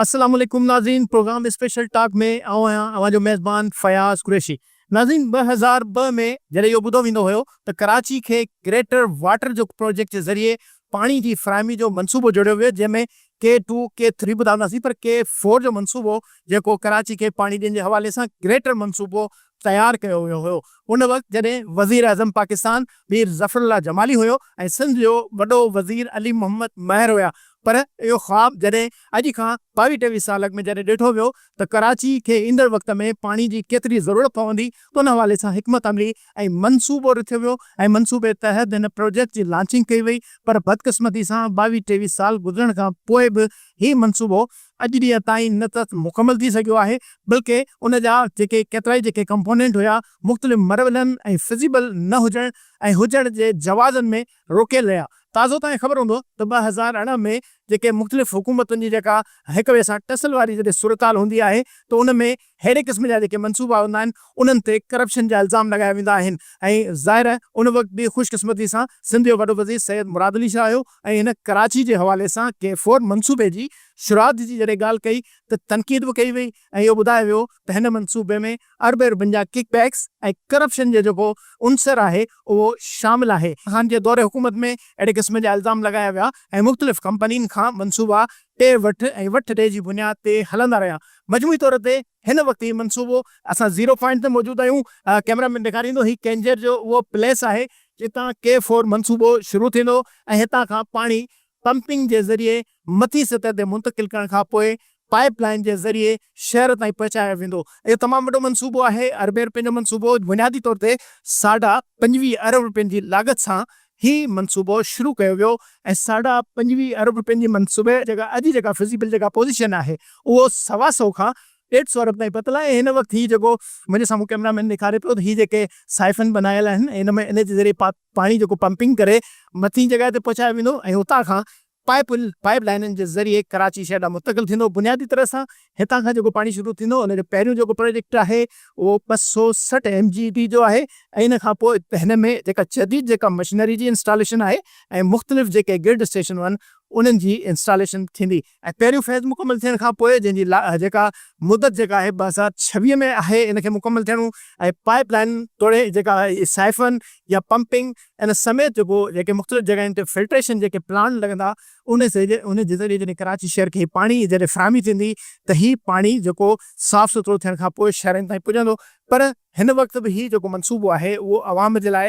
अस्सलाम वालेकुम नाज़रीन, प्रोग्राम स्पेशल टॉक में आऊं आहियां अवां जो मेज़बान फयाज़ कुरैशी। नाज़रीन 2002 में जॾहिं इहो ॿुधो वेंदो हुयो त कराची खे ग्रेटर वाटर जो प्रोजेक्ट जे ज़रिए पाणी जी फ़राहमी जो मंसूबो जोड़ियो वियो, जंहिंमें K2 K3 ॿुधा हुंदासीं, पर K4 जो मंसूबो जेको कराची खे पाणी ॾियण जे हवाले सां ग्रेटर मंसूबो तयारु कयो वियो हुयो। उन वक़्तु जॾहिं वज़ीर आज़म पाकिस्तान मीर ज़फ़रुल्लाह जमाली हुयो ऐं सिंध जो वॾो वज़ीर अली मोहम्मद महर हुया, पर इहो ख़्वाबु जॾहिं अॼु खां 22-23 साल में जॾहिं ॾिठो वियो त कराची खे ईंदड़ वक़्त में पाणी जी केतिरी ज़रूरत पवंदी, त उन हवाले सां हिकमत अमली ऐं मंसूबो रिथियो वियो ऐं मंसूबे तहत हिन प्रोजेक्ट जी लॉन्चिंग कई वई। पर बदकिस्मती सां 22-23 साल गुज़रण खां पोइ बि हीउ मंसूबो अॼु ॾींहं ताईं न त मुकमल थी सघियो आहे, बल्कि उन जा जेके केतिरा ई जेके कंपोनेंट हुया मुख़्तलिफ़ मरवलनि ऐं फिज़िबल न हुजण ऐं हुजण जे जवाज़नि में रोकियल रहिया। ताज़ो तव्हांखे ख़बर हूंदो त 2018 में जेके मुख़्तलिफ़ हुकूमतुनि जी जेका हिक ॿिए सां टसल वारी जॾहिं सूरताल हूंदी आहे, त उन में अहिड़े क़िस्म जा जेके मंसूबा हूंदा आहिनि उन्हनि ते करप्शन जा इल्ज़ाम लॻाया वेंदा आहिनि। ऐं ज़ाहिर उन वक़्तु बि ख़ुशकिस्मती सां सिंध जो वॾो वज़ीर सैयद मुराद अली शाह हुयो ऐं हिन कराची जे हवाले सां K4 मंसूबे जी शुरूआत जी जॾहिं ॻाल्हि कई त तनक़ीद बि कई वई ऐं इहो ॿुधायो वियो त हिन मंसूबे में अरबे रुपयनि जा किक बैक्स ऐं करप्शन जो जेको उनसर आहे उहो शामिल आहे। हाणे जे दौरे हुकूमत में अहिड़े क़िस्म जा इल्ज़ाम लॻाया विया ऐं मुख़्तलिफ़ कंपनियुनि खां मंसूबा टे वठ ऐं वठ टे जी बुनियाद ते हलंदा रहिया। मजमूई तौर ते हिन वक़्तु हीउ मंसूबो असां 0 पॉइंट ते मौजूदु आहियूं। कैमरामैन ॾेखारींदो ही कैंजर जो उहो प्लेस आहे जितां K4 मंसूबो शुरू थींदो ऐं हितां खां पाणी पंपिंग जे ज़रिए मथी सतह ते मुंतक़िल करण खां पोइ पाइप लाइन जे ज़रिए शहर ताईं पहुचायो वेंदो। इहो तमामु वॾो मंसूबो आहे। अरबे रुपयनि जो मंसूबो बुनियादी तौर ते 25 अरब रुपयनि जी लागत सां ही मंसूबो शुरू कयो वियो ऐं 25 अरब रुपयनि जी मंसूबे जेका अॼु जेका फिज़िबल जेका पोज़ीशन आहे उहो 125 खां 150 अरब ताईं पतल आहे। हिन वक़्तु ही जेको मुंहिंजे साम्हूं कैमरामैन ॾेखारे पियो त ही जेके साइफन बनायल आहिनि इन में इन जे ज़रिए पाणी जेको पंपिंग करे मथी जॻह ते पहुचायो वेंदो ऐं हुतां खां पाइप लाइननि जे ज़रिए कराची शहर ॾांहुं मुंतक़िल थींदो। बुनियादी तरह सां हितां खां जेको पाणी शुरू थींदो उन जो पहिरियों जेको प्रोजेक्ट आहे उहो 260 MGD जो आहे ऐं इन खां पोइ हिन में जेका जदीद जेका मशीनरी जी इंस्टॉलेशन आहे ऐं मुख़्तलिफ़ जेके गिल्ड स्टेशन आहिनि उन्हनि जी इंस्टॉलेशन थींदी ऐं पहिरियों फेज़ मुकमल थियण खां पोइ जंहिंजी जेका मुदत जेका आहे 2026 में आहे इन खे मुकमल थियणो ऐं पाइप लाइन तोड़े जेका साइफन या पंपिंग इन समेत जेके मुख़्तलिफ़ जॻहियुनि ते फिल्ट्रेशन जेके प्लांट लॻंदा उन जे ज़रिए जॾहिं कराची शहर खे पाणी जॾहिं फ़राहमी थींदी त ही पाणी जेको साफ़ सुथिरो थियण खां पोइ शहरनि ताईं पुॼंदो। पर हिन वक़्तु बि ही जेको मंसूबो आहे उहो आवाम जे लाइ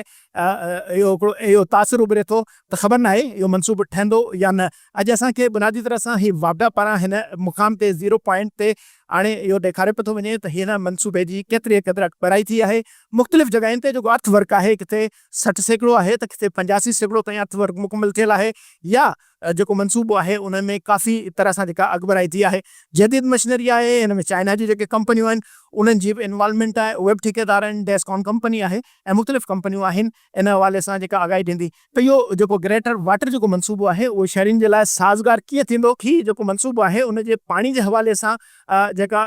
इहो तासिर उभिरे थो त ख़बर न आहे इहो मंसूबो ठहंदो या न। अॼु असांखे बुनियादी तरह सां ही वापडा पारां हिन मुक़ाम ते 0 पॉइंट ते हाणे इहो ॾेखारे पियो थो वञे त हिन मंसूबे जी केतिरी क़दुरु थी आहे। मुख़्तलिफ़ जॻहियुनि ते जेको अर्थ वर्क आहे किथे 60% आहे त किथे 85% ताईं अर्थ वर्क मुकमल थियल आहे या जेको मंसूबो आहे उन में काफ़ी तरह सां जेका अॻुभराई थी आहे। जदीद मशीनरी आहे, हिन में चाइना जी जेके कंपनियूं आहिनि उन्हनि जी बि इन्वॉल्वमेंट आहे, उहे बि ठेकेदार आहिनि, डेस्कॉन कंपनी आहे ऐं मुख़्तलिफ़ कंपनियूं आहिनि इन हवाले सां जेका आगाही ॾींदी। त इहो जेको ग्रेटर वाटर जेको मंसूबो आहे उहो शहरनि जे लाइ साज़गार कीअं थींदो। ही जेको मंसूबो आहे उन जे पाणी जे हवाले सां जेका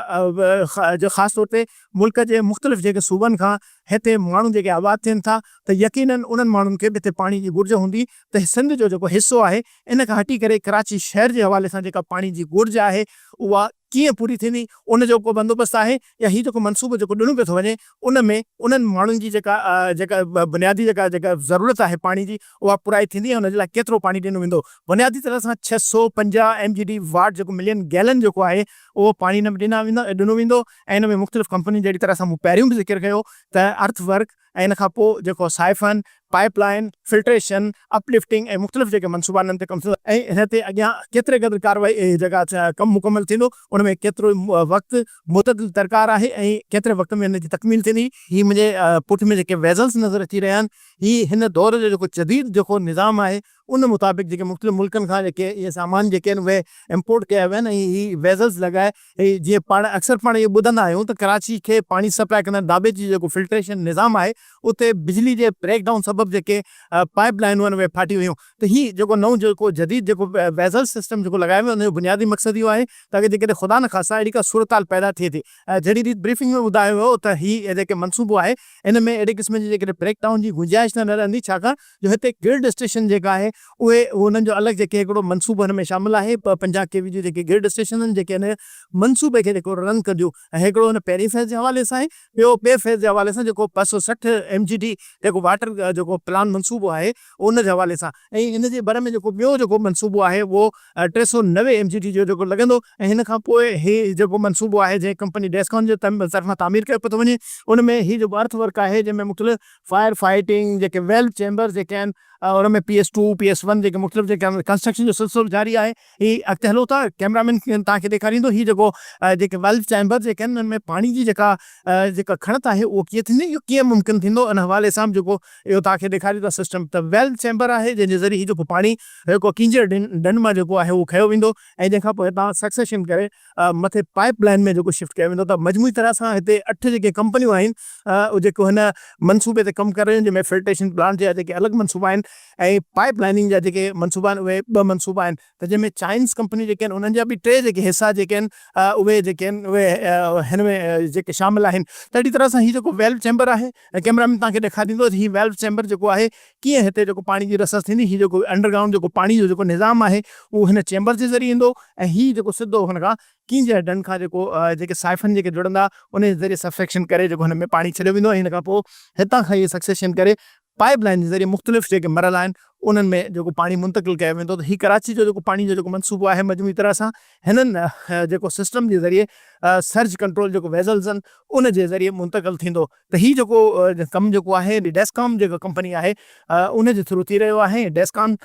जो ख़ासि तौर ते मुल्क जे मुख़्तलिफ़ जेके सूबनि खां हिते माण्हू जेके आबाद थियनि था त यकीनन उन्हनि माण्हुनि खे बि हिते पाणी जी घुर्ज हूंदी त सिंध जो जेको हिसो आहे इन खां हटी करे कराची शहर जे हवाले सां जेका पाणी जी घुर्ज आहे उहा कीअं पूरी थींदी उन जो को बंदोबस्तु आहे या हीउ जेको मंसूबो जेको ॾिनो पियो थो वञे उन में उन्हनि माण्हुनि जी जेका बुनियादी जेका ज़रूरत आहे पाणी जी उहा पुराई थींदी ऐं उन जे लाइ केतिरो पाणी ॾिनो वेंदो। बुनियादी तरह सां 650 MGD वाट जेको मिलियन गैलन जेको आहे उहो पाणी न ॾिनो वेंदो ऐं इन में मुख़्तलिफ़ कंपनी जहिड़ी तरह सां मूं पहिरियों बि ज़िक्र कयो त अर्थ वर्क ऐं इन खां पोइ जेको siphon pipe line filtration uplifting ऐं मुख़्तलिफ़ जेके मंसूबानि ते कमु थींदो ऐं हिन ते अॻियां केतिरे क़दुरु कार्रवाई जेका कमु मुकमल थींदो उन में केतिरो वक़्तु मुतदिल दरकार आहे ऐं केतिरे वक़्त में हिन जी तकमील थींदी। ही मुंहिंजे पुठि में जेके वेज़ल्स नज़र अची रहिया आहिनि ही हिन दौर जो जेको जदीद जेको निज़ाम आहे उन मुताबिक़ जेके मुख़्तलिफ़ मुल्कनि खां जेके इहे सामान जेके आहिनि उहे इम्पोर्ट कया विया आहिनि ऐं ही वेज़ल्स लॻाए ऐं जीअं अक्सर पाण इहो ॿुधंदा आहियूं त कराची खे पाणी सप्लाई कंदड़ दाबे जी जेको फिल्ट्रेशन निज़ाम आहे उते बिजली जे ब्रेकडाउन सबबि जेके पाइप लाइनूं आहिनि उहे फाटी वियूं। त ही जेको नओं जेको जदीद जेको वेज़ल सिस्टम जेको लॻायो वियो उनजो बुनियादी मक़सदु इहो आहे ताकी जेकॾहिं ख़ुदा न ख़ासा अहिड़ी का सूरत पैदा थिए थी। जहिड़ी रीति ब्रीफिंग में ॿुधायो वियो त हीउ जेके मंसूबो आहे इन में अहिड़े क़िस्म जी जेकॾहिं ब्रेकडाउन जी गुंजाइश न रहंदी छाकाणि जो हिते गिल्ड स्टेशन जेका आहे उहे उन्हनि जो अलॻि जेके हिकिड़ो मनसूबो हिन में शामिल आहे 50 kV जी जेके ग्रिड स्टेशन आहिनि जेके हिन मनसूबे खे जेको रन कंदियूं ऐं हिकिड़ो हिन पहिरीं फेज़ जे हवाले सां आहे, ॿियो ॿिए फेज़ जे हवाले सां जेको 260 MGD जेको वाटर जेको प्लान मनसूबो आहे उन जे हवाले सां, ऐं इन जे बर में जेको ॿियो जेको मनसूबो आहे उहो 390 MGD जो जेको लॻंदो। ऐं हिन खां पोइ ही जेको मनसूबो आहे जंहिं कंपनी डेस्कॉन जे तरफ़ां तामीर कयो पियो थो वञे, उन में ही जेको अर्थ वर्क आहे जंहिंमें मुख़्तलिफ़ फायर फाइटिंग जेके वेल्व चैम्बर जेके आहिनि उन में PS2 PS1 जेके मुख़्तलिफ़ जेके कंस्ट्रक्शन जो सिलसिलो जारी आहे। ही अॻिते हलो था, कैमरामैन तव्हांखे ॾेखारींदो ही जेको जेके वेल्व चैम्बर जेके आहिनि उन्हनि में पाणी जी जेका खणत आहे उहो कीअं थींदी, इहो कीअं मुमकिन थींदो, इन हवाले सां जेको इहो तव्हांखे ॾेखारियो था सिस्टम। त वेल्व चैम्बर आहे जंहिंजे ज़रिए ही जेको पाणी जेको कींजर डन मां जेको आहे उहो खयो वेंदो ऐं जंहिंखां पोइ हितां सक्सेशन करे मथे पाइप लाइन में जेको शिफ्ट कयो वेंदो। त मजमूई तरह सां हिते 8 जेके कंपनियूं आहिनि जेको हिन मनसूबे ते कमु करे रहियूं, जंहिंमें फिल्ट्रेशन प्लांट जा जेके अलॻि मनसूबा आहिनि ऐं पाइप लाइनिंग जा जेके मनसूबा आहिनि उहे 2 मनसूबा आहिनि। त जंहिंमें चाइनीज़ कंपनी जेके आहिनि उन्हनि जा बि 3 जेके हिसा जेके आहिनि उहे जेके आहिनि उहे हिन में जेके शामिल आहिनि। त अहिड़ी तरह सां ही जेको वेल्व चैम्बर आहे, कैमरामैन तव्हांखे ॾेखारींदो ही वेल्व चैम्बर जेको आहे कीअं हिते जेको पाणी जी रसद थींदी। ही जेको अंडरग्राउंड जेको पाणी जो जेको निज़ाम आहे उहो हिन चैम्बर जे ज़रिए ईंदो ऐं ही जेको सिधो हुन खां कींजर डन खां जेको जेके साइफन जेके जुड़ंदा उन जे ज़रिए सक्सेशन करे जेको हिन में पाणी छॾियो वेंदो ऐं हिन खां पोइ हितां खां इहे सक्सेशन करे पाइप लाइन जे ज़रिए मुख़्तलिफ़ जेके मरल आहिनि उन्हनि में जेको पाणी मुंतक़िल कयो वेंदो। त ही कराची जो जेको पाणी जो जेको मनसूबो आहे मजमूई तरह सां हिननि जेको सिस्टम जे ज़रिए सर्ज कंट्रोल जेको वेज़ल्स आहिनि उन जे ज़रिए मुंतक़िल थींदो। त ही जेको कमु जेको आहे डेस्कॉम जेका कंपनी आहे उन जे थ्रू थी रहियो आहे। डेस्कॉम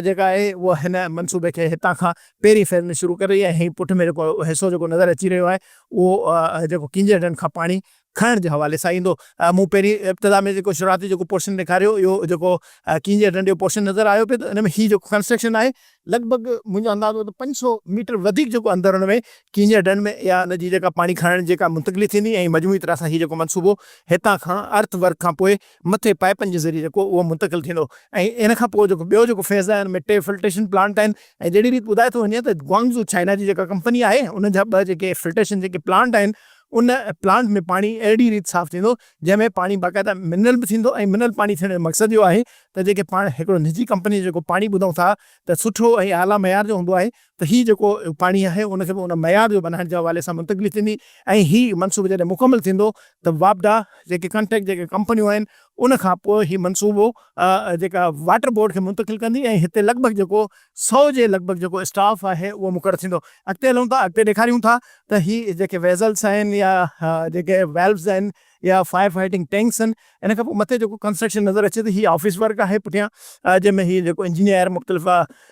जेका आहे उहा हिन मनसूबे खे हितां खां पहिरीं फेज़ में शुरू करे रही आहे। ही पुठ में जेको हिसो जेको नज़र अची रहियो आहे उहो जेको कींजर डन खां पाणी खणण जे हवाले सां ईंदो। मूं पहिरीं इब्तिदा में जेको शुरूआती जेको पोर्शन ॾेखारियो इहो जेको कींजर डन जो पोर्शन नज़र आयो पियो। त हिन में ही जेको कंस्ट्रक्शन आहे लॻभॻि मुंहिंजो अंदाज़ो त 500 मीटर वधीक जेको अंदरि हुन में कींजर डन में या हुन जी जेका पाणी खणण जेका मुंतक़िली थींदी ऐं मजमूई तरह सां ही जेको मनसूबो हितां खां अर्थ वर्क खां पोइ मथे पाइपनि जे ज़रिए जेको उहो मुंतक़िल थींदो। ऐं इन खां पोइ जेको ॿियो जेको फेज़ आहे हुन में 3 फिल्ट्रेशन प्लांट आहिनि ऐं जहिड़ी रीति ॿुधाए थो वञे त ग्वांगझू चाइना जी जेका कंपनी आहे उन जा 2 जेके फिल्ट्रेशन जेके प्लांट आहिनि उन प्लांट में पाणी अहिड़ी रीति साफ़ थींदो जंहिंमें पाणी बाक़ाइदा मिनरल बि थींदो ऐं मिनरल पाणी थियण जो मक़सदु इहो आहे त जेके पाण हिकिड़ो निजी कंपनी जेको पाणी ॿुधूं था त सुठो ऐं आला मयार जो हूंदो आहे त ही जेको पाणी आहे उनखे बि उन मयार जो बनाइण जे हवाले सां मुंतक़िली थींदी ऐं ही मनसूबो जॾहिं मुकमल थींदो त वापडा जेके कॉन्ट्रैक्ट जेके कंपनियूं आहिनि उन खां पोइ ही मनसूबो जेका वाटर बोर्ड खे मुंतक़िल कंदी ऐं हिते लॻभॻि जेको 100 जे लॻभॻि जेको स्टाफ आहे उहो मुक़ररु थींदो। अॻिते हलूं था, अॻिते ॾेखारियूं था त ही जेके वेज़ल्स आहिनि या जेके वेल्व्स आहिनि या फायर फाइटिंग टैंक्स आहिनि। इन खां पोइ मथे जेको कंस्ट्रक्शन नज़र अचे थी ही ऑफिस वर्क आहे पुठियां जंहिंमें ही जेको इंजीनियर मुख़्तलिफ़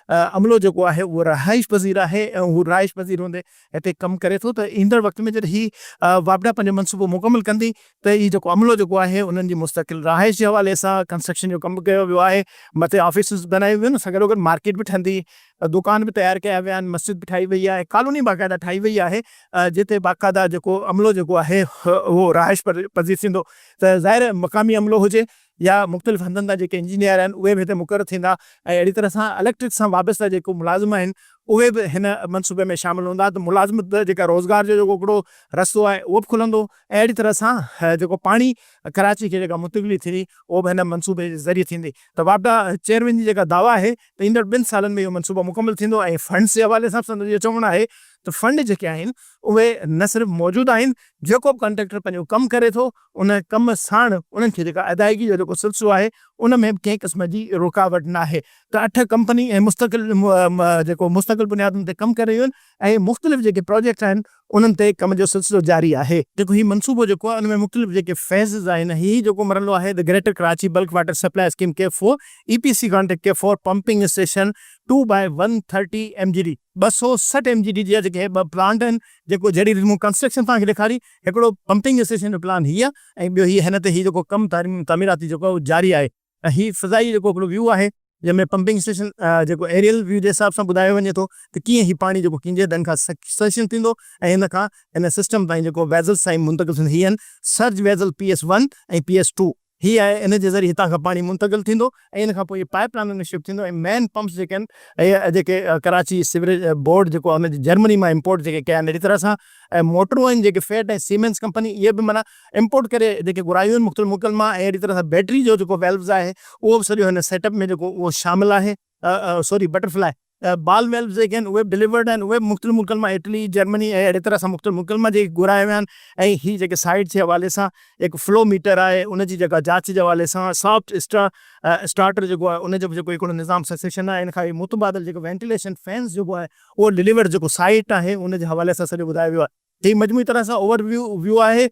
अमलो जेको आहे उहो रहाइश पज़ीर आहे ऐं उहो रहाइश पज़ीर हूंदे हिते कमु करे थो। त ईंदड़ वक़्त में जॾहिं ही वापडा पंहिंजो मनसूबो मुकमल कंदी त ही जेको अमलो जेको आहे उन्हनि जी मुस्तक़िल रहाइश जे हवाले सां कंस्ट्रक्शन जो कमु कयो वियो आहे। मथे ऑफिसिस बनाए वियूं आहिनि, सां गॾोगॾु मार्केट बि ठहंदी, दुकान बि तयारु कया विया आहिनि, मस्जिद बि ठाही वई आहे, कॉलोनी बाक़ाइदा ठाही वई आहे जिते बाक़ाइदा जेको अमलो जेको आहे उहो रहाइश पज़ीर थींदो। त ज़ाहिर मक़ामी अमलो हुजे या मुख़्तलिफ़ हंधनि जा जेके इंजीनियर आहिनि उहे बि हिते मुक़ररु थींदा ऐं अहिड़ी तरह सां इलेक्ट्रिक सां वाबस्ता जेको मुलाज़िम आहिनि उहे बि हिन मनसूबे में शामिल हूंदा। त मुलाज़िमत जेका रोज़गार जो जेको हिकिड़ो रस्तो आहे उहो बि खुलंदो ऐं अहिड़ी तरह सां जेको पाणी कराची खे जेका मुंतक़िली थींदी उहो बि हिन मनसूबे जे ज़रिए थींदी। त वापडा चेयरमैन जी जेका दावा आहे त ईंदड़ 2 सालनि में इहो मनसूबो मुकमल थींदो ऐं फंड्स जे हवाले सां संदसि इहो चवणु आहे त फंड जेके आहिनि उहे न सिर्फ़ु मौजूदु आहिनि, जेको बि कॉन्ट्रेक्टर पंहिंजो कमु करे थो उन कम साण उन्हनि खे जेका अदायगी जो जेको सिलसिलो आहे उन में बि कंहिं क़िस्म जी रुकावट न आहे। त 8 कंपनी ऐं जेको मुस्तक़िल बुनियादुनि ते कमु करे रहियूं आहिनि ऐं मुख़्तलिफ़ जेके प्रोजेक्ट आहिनि उन्हनि ते कम जो सिलसिलो जारी आहे। जेको ही मनसूबो जेको आहे उन में मुख़्तलिफ़ जेके फेज़िस आहिनि, ही जेको मरलो आहे the greater Karachi bulk water supply scheme K4 EPC contract K4 pumping station 2/130 MGD 260 MGD जा जेके 2 प्लांट आहिनि जेको जहिड़ी मूं कंस्ट्रक्शन तव्हांखे ॾेखारी, हिकिड़ो पंपिंग स्टेशन जो प्लान हीअ ऐं ॿियो ही हिन ते ही जेको कमु तामीराती जेको जारी आहे। ऐं ही फिज़ाई जेको हिकिड़ो व्यू आहे जंहिंमें पंपिंग स्टेशन जेको एरियल व्यू जे हिसाब सां ॿुधायो वञे थो त कीअं ही पाणी जेको कींजर डन खां सक्सेशन थींदो ऐं हिन खां हिन सिस्टम ताईं जेको वेज़ल्स ताईं मुंतक़िल थींदी। ही आहिनि सर्ज वेज़ल PS1 ऐं PS2 ही आहे, इन जे ज़रिए हितां खां पाणी मुंतक़िल थींदो ऐं इन खां पोइ इहे पाइप लाइन में शिफ्ट थींदो ऐं मेन पंप्स जेके आहिनि ऐं जेके कराची सिवरेज बोर्ड जेको आहे हुनजी जर्मनी मां इम्पोर्ट जेके कया आहिनि, अहिड़ी तरह सां ऐं मोटरूं आहिनि जेके फेट ऐं सीमेंस कंपनी, इहे बि माना इम्पोर्ट करे जेके घुरायूं आहिनि मुख़्तलिफ़ मुल्कनि मां। ऐं अहिड़ी तरह सां बैटरी जो जेको वेल्व्स आहे उहो बि सॼो हिन सेटअप में जेको उहो शामिल आहे। सॉरी बटरफ्लाई बाल वेल्व जेके आहिनि उहे बि डिलीवर्ड आहिनि, उहे बि मुख़्तलिफ़ मुल्कनि मां, इटली, जर्मनी ऐं अहिड़े तरह सां मुख़्तलिफ़ मुल्कनि मां जेके घुराया विया आहिनि। ऐं ही जेके साइड जे हवाले सां हिकु फ्लो मीटर आहे, उनजी जेका जांच जे हवाले सां सॉफ्ट स्टार्टर जेको आहे उनजो बि जेको हिकिड़ो निज़ाम सेक्शन आहे। इन खां मुतबादिल जेको वेंटिलेशन फैन्स जेको आहे उहो डिलीवर्ड जेको साइट आहे उनजे हवाले सां सॼो ॿुधायो वियो आहे। ही मजमूई तरह सां ओवरव्यू आहे।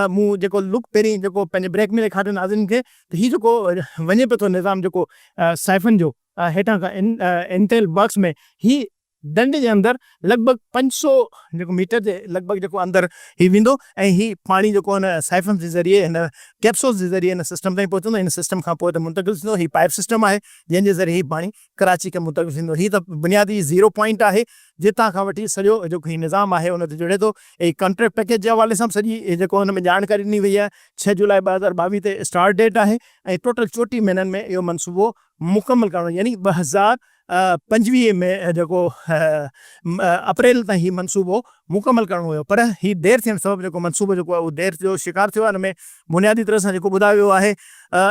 मूं जेको लुक पहिरीं जेको पंहिंजे ब्रेक में ॾेखारियो नाज़रीन खे, त हीउ जेको वञे पियो थो निज़ाम जेको साइफन जो हेठां खां इंटेल बॉक्स में, ही डंडे जे अंदरि लॻभॻि 500 जेको मीटर जे लॻभॻि जेको अंदरि ही वेंदो ऐं ही पाणी जेको हिन साइफन जे ज़रिए, हिन कैप्सूल्स जे ज़रिए हिन सिस्टम ताईं पहुचंदो। हिन सिस्टम खां पोइ त मुंतक़िल थींदो। ही पाइप सिस्टम आहे जंहिंजे ज़रिए ही पाणी कराची खे मुंतक़िल थींदो। ही त बुनियादी 0 पॉइंट आहे जितां खां वठी सॼो जेको ही निज़ाम आहे उन ते जुड़े थो। ऐं कॉन्ट्रैक्ट पैकेज जे हवाले सां सॼी जेको हुन में ॼाणकारी ॾिनी वई आहे। 6 जुलाई 2022 ते स्टार्ट डेट आहे ऐं टोटल 34 महीननि में इहो मनसूबो मुकमल करणो, यानी 2025 में जेको अप्रैल ताईं हीउ मनसूबो मुकमल करणो हुयो। पर ही देरि थियणु सबबु जेको मनसूबो जेको आहे उहो देरि जो शिकार थियो आहे। हिन में बुनियादी तरह सां जेको ॿुधायो वियो आहे,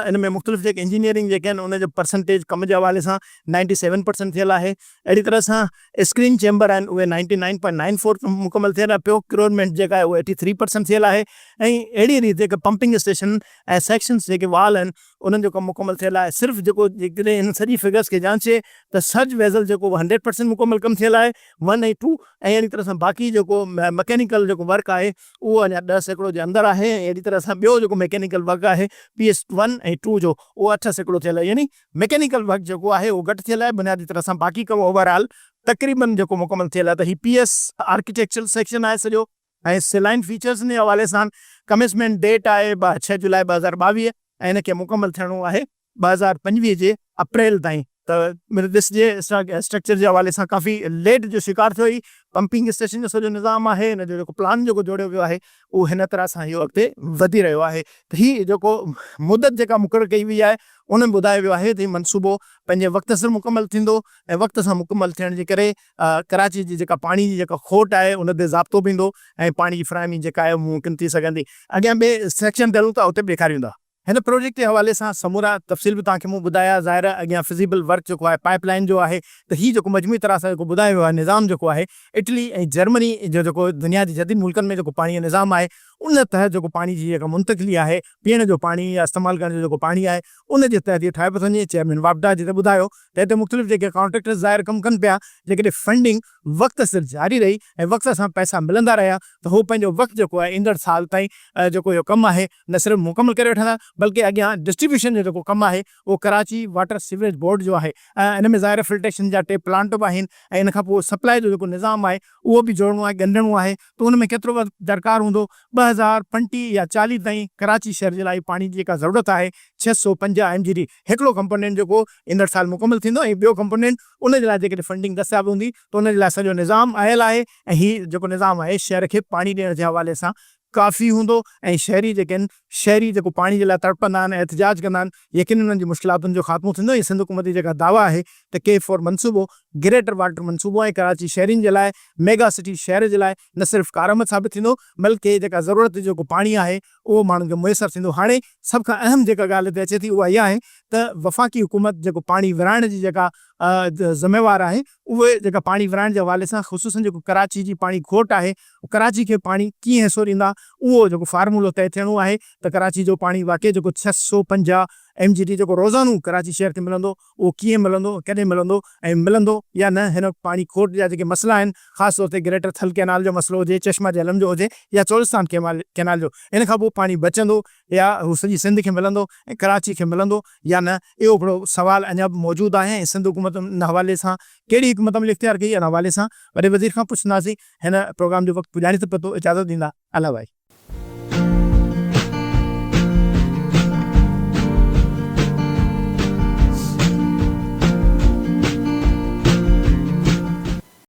इन में मुख़्तलिफ़ जेके इंजीनियरिंग जेके आहिनि उनजो परसेंटेज कम जे हवाले सां 97% थियल आहे। अहिड़ी तरह सां स्क्रीन चैम्बर आहिनि उहे 99.94 मुकमल थियल आहे। प्रोक्योरमेंट जेका आहे उहे 83% थियल आहे। ऐं अहिड़ी रीति जेके पंपिंग स्टेशन ऐं सेक्शन्स जेके वाल आहिनि उन्हनि जो कमु मुकमल थियल आहे। सिर्फ़ु जेको जेकॾहिं हिन सॼी फिगर्स खे जांचे त सर्ज वेज़ल जेको 100% मुकमल कमु थियल आहे 1 ऐं 2। ऐं अहिड़ी तरह सां बाक़ी जेको मैकेनिकल जेको वर्क आहे उहो अञा 10% जे अंदरि आहे। ऐं अहिड़ी तरह सां ॿियो जेको मैकेनिकल वर्क आहे PS1 ऐं 2 जो उहो 8% थियल आहे। यानी मैकेनिकल वर्क जेको आहे उहो घटि थियल आहे। बुनियादी तरह सां बाक़ी कमु ओवरऑल तक़रीबन जेको मुकमल थियल आहे। त ही PS आर्किटेक्चरल सेक्शन आहे सॼो। ऐं सिलाइन फीचर्स जे हवाले सां कमिसमेंट डेट आहे 6 जुलाई 2022 ऐं हिनखे मुकमल थियणो आहे 2025 जे अप्रैल ताईं। त ॾिसजे स्ट्रक्चर जे हवाले सां काफ़ी लेट जो शिकार थियो। ई पंपिंग स्टेशन जो सॼो निज़ाम आहे, हिन जो जेको प्लान जेको जोड़ियो वियो आहे उहो हिन तरह सां इहो अॻिते वधी रहियो आहे। त हीउ जेको मुदत जेका मुक़ररु कई वई आहे उन में ॿुधायो वियो आहे त हीउ मनसूबो पंहिंजे वक़्त सां मुकमल थींदो ऐं वक़्त सां मुकमल थियण जे करे कराची जी जेका पाणी जी जेका खोट आहे उन ते ज़ाब्तो बि ईंदो ऐं पाणी जी फ्राहमी जेका आहे मुमकिन थी सघंदी। अॻियां ॿिए सेक्शन ते हलूं था उते बि ॾेखारियूं था। हिन प्रोजेक्ट जे हवाले सां समूरा तफ़सील बि तव्हांखे मूं ॿुधाया। ज़ाहिर अॻियां फिज़िबल वर्क जेको आहे पाइपलाइन जो आहे। त हीउ जेको मजमूई तरह सां जेको ॿुधायो वियो आहे निज़ाम जेको आहे इटली ऐं जर्मनी जो जेको दुनिया जी जदीद मुल्कनि में जेको पाणी जो निज़ाम आहे उन तहत जेको पाणी जी जेका मुंतक़िली आहे, पीअण जो पाणी या इस्तेमालु करण जो जेको पाणी आहे उन जे तहत इहो ठाहे पियो वञे। चेयरमैन वापडा जिते ॿुधायो त हिते मुख़्तलिफ़ जेके कॉन्ट्रेक्टर्स ज़ाहिर कमु कनि पिया, जेकॾहिं फंडिंग वक़्त सिर जारी रही ऐं वक़्त सां पैसा मिलंदा रहिया त हू पंहिंजो वक़्तु जेको आहे ईंदड़ साल ताईं जेको इहो कमु आहे न सिर्फ़ु मुकमल करे वठंदा बल्कि अॻियां डिस्ट्रीब्यूशन जो जेको कमु आहे उहो कराची वाटर सीवरेज बोर्ड जो आहे। इन में ज़ाहिर फिल्ट्रेशन जा 2 प्लांट बि आहिनि ऐं इन खां पोइ सप्लाई जो जेको निज़ाम आहे उहो बि जोड़णो आहे, ॻंढिणो आहे। त उन में केतिरो वक़्तु दरकारु हूंदो? 2035 या 40 ताईं कराची शहर जे लाइ पाणी जी जेका ज़रूरत आहे 650 MGD हिकिड़ो कंपोनेंट जेको ईंदड़ साल मुकमल थींदो ऐं ॿियो कंपोनेंट उन जे लाइ जेकॾहिं फंडिंग दस्तियाब हूंदी त उन जे लाइ सॼो निज़ाम आयल आहे। ऐं हीउ जेको निज़ाम आहे शहर खे पाणी ॾियण जे हवाले सां काफ़ी हूंदो ऐं शहरी जेके आहिनि शहरी जेको पाणी जे लाइ तड़पंदा आहिनि, एहतिजाज कंदा आहिनि, यकीनन उन्हनि जी मुश्किलातुनि जो ख़ात्मो थींदो। ऐं सिंध हुकूमत जी जेका दावा आहे त K4 मनसूबो ग्रेटर वाटर मनसूबो ऐं कराची शहरनि जे लाइ मेगा सिटी शहर जे लाइ न सिर्फ़ु कारआमद साबित थींदो बल्कि जेका ज़रूरत जेको पाणी आहे उहो माण्हुनि खे मुयसरु थींदो। हाणे सभ खां अहम जेका ॻाल्हि हिते अचे थी उहा इहा आहे त वफ़ाक़ी हुकूमत जेको पाणी विराइण जी जेका ज़िम्मेवार आहे उहे जेका पाणी विराइण जे हवाले सां ख़ुसूसन जेको कराची जी पाणी खोट आहे कराची खे पाणी कीअं हिसो ॾींदा उहो जेको फार्मूलो तइ थियणो आहे। त कराची जो पाणी वाक़ई जेको 650 MGD जेको रोज़ानो कराची शहर खे मिलंदो उहो कीअं मिलंदो, कॾहिं मिलंदो ऐं मिलंदो या न। हिन पाणी खोट जा जेके मसइला आहिनि ख़ासि तौर ते ग्रेटर थल कैनाल जो मसइलो हुजे, चश्मा जहलम जो हुजे या चोलिस्तान कैनाल जो, इन खां पोइ पाणी बचंदो या हू सॼी सिंध खे मिलंदो ऐं कराची खे मिलंदो या न, इहो हिकिड़ो सुवालु अञा बि मौजूदु आहे। ऐं सिंध हुकूमत हिन हवाले सां कहिड़ी हिकमत अमली इख़्तियार कई हिन हवाले सां वॾे वज़ीर खां पुछंदासीं। हिन प्रोग्राम जो वक़्तु पुॼाणी त पतो इजाज़त ॾींदा। अला भाई।